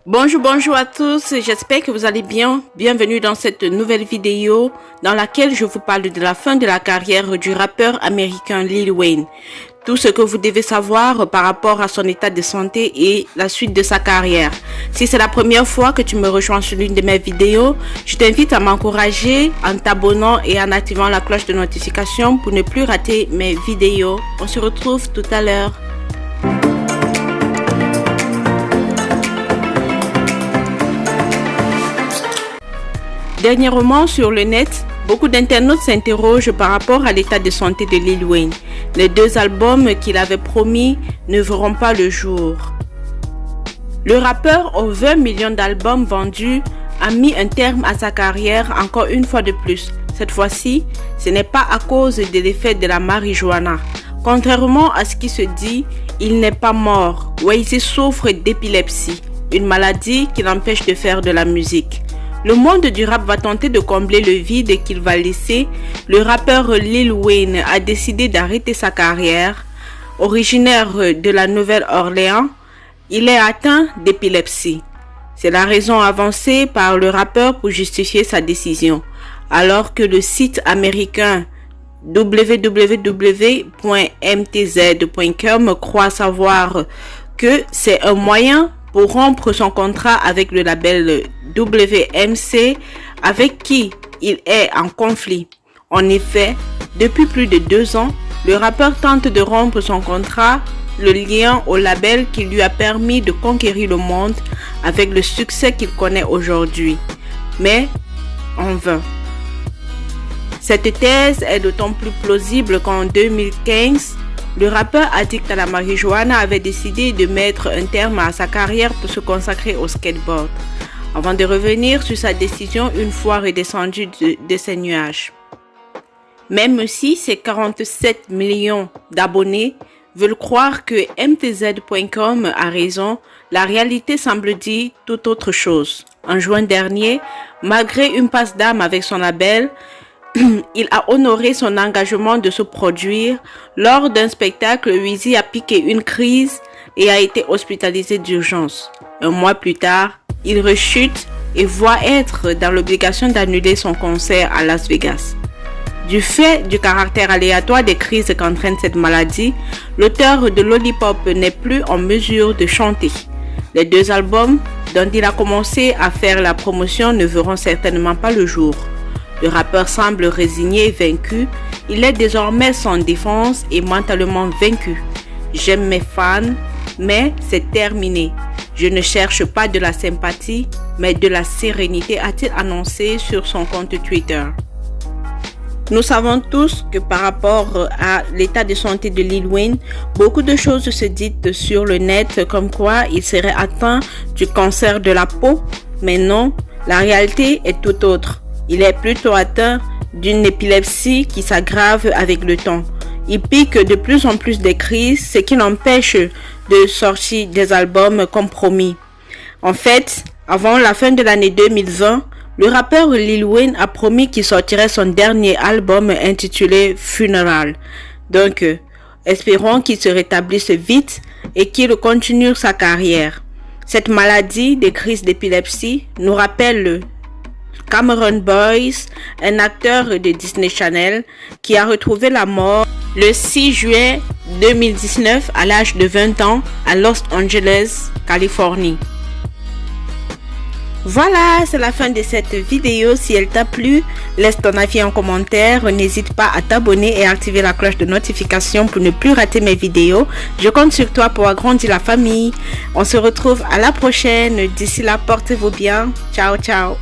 Bonjour à tous, j'espère que vous allez bien. Bienvenue dans cette nouvelle vidéo dans laquelle je vous parle de la fin de la carrière du rappeur américain Lil Wayne. Tout ce que vous devez savoir par rapport à son état de santé et la suite de sa carrière. Si c'est la première fois que tu me rejoins sur l'une de mes vidéos, je t'invite à m'encourager en t'abonnant et en activant la cloche de notification pour ne plus rater mes vidéos. On se retrouve tout à l'heure. Dernièrement sur le net, beaucoup d'internautes s'interrogent par rapport à l'état de santé de Lil Wayne. Les 2 albums qu'il avait promis ne verront pas le jour. Le rappeur aux 20 millions d'albums vendus a mis un terme à sa carrière encore une fois de plus. Cette fois-ci, ce n'est pas à cause de l'effet de la marijuana. Contrairement à ce qui se dit, il n'est pas mort. Wayne souffre d'épilepsie, une maladie qui l'empêche de faire de la musique. Le monde du rap va tenter de combler le vide qu'il va laisser. Le rappeur Lil Wayne a décidé d'arrêter sa carrière. Originaire de la Nouvelle-Orléans, il est atteint d'épilepsie. C'est la raison avancée par le rappeur pour justifier sa décision. Alors que le site américain www.mtz.com croit savoir que c'est un moyen pour rompre son contrat avec le label WMC avec qui il est en conflit. En effet, depuis plus de 2 ans, le rappeur tente de rompre son contrat, le lien au label qui lui a permis de conquérir le monde avec le succès qu'il connaît aujourd'hui. Mais en vain. Cette thèse est d'autant plus plausible qu'en 2015, le rappeur addict à la marijuana avait décidé de mettre un terme à sa carrière pour se consacrer au skateboard, avant de revenir sur sa décision une fois redescendu de ses nuages. Même si ses 47 millions d'abonnés veulent croire que mtz.com a raison, la réalité semble dire tout autre chose. En juin dernier, malgré une passe d'âme avec son label, il a honoré son engagement de se produire. Lors d'un spectacle, Wheezy a piqué une crise et a été hospitalisé d'urgence. Un mois plus tard, il rechute et voit être dans l'obligation d'annuler son concert à Las Vegas. Du fait du caractère aléatoire des crises qu'entraîne cette maladie, l'auteur de Lollipop n'est plus en mesure de chanter. Les 2 albums dont il a commencé à faire la promotion ne verront certainement pas le jour. Le rappeur semble résigné et vaincu. Il est désormais sans défense et mentalement vaincu. J'aime mes fans, mais c'est terminé. Je ne cherche pas de la sympathie, mais de la sérénité, a-t-il annoncé sur son compte Twitter. Nous savons tous que par rapport à l'état de santé de Lil Wayne, beaucoup de choses se disent sur le net comme quoi il serait atteint du cancer de la peau. Mais non, la réalité est tout autre. Il est plutôt atteint d'une épilepsie qui s'aggrave avec le temps. Il pique de plus en plus des crises, ce qui l'empêche de sortir des albums comme promis. En fait, avant la fin de l'année 2020, le rappeur Lil Wayne a promis qu'il sortirait son dernier album intitulé Funeral. Donc, espérons qu'il se rétablisse vite et qu'il continue sa carrière. Cette maladie des crises d'épilepsie nous rappelle Cameron Boyce, un acteur de Disney Channel qui a retrouvé la mort le 6 juin 2019 à l'âge de 20 ans à Los Angeles, Californie. Voilà, c'est la fin de cette vidéo. Si elle t'a plu, laisse ton avis en commentaire. N'hésite pas à t'abonner et à activer la cloche de notification pour ne plus rater mes vidéos. Je compte sur toi pour agrandir la famille. On se retrouve à la prochaine. D'ici là, portez-vous bien. Ciao, ciao.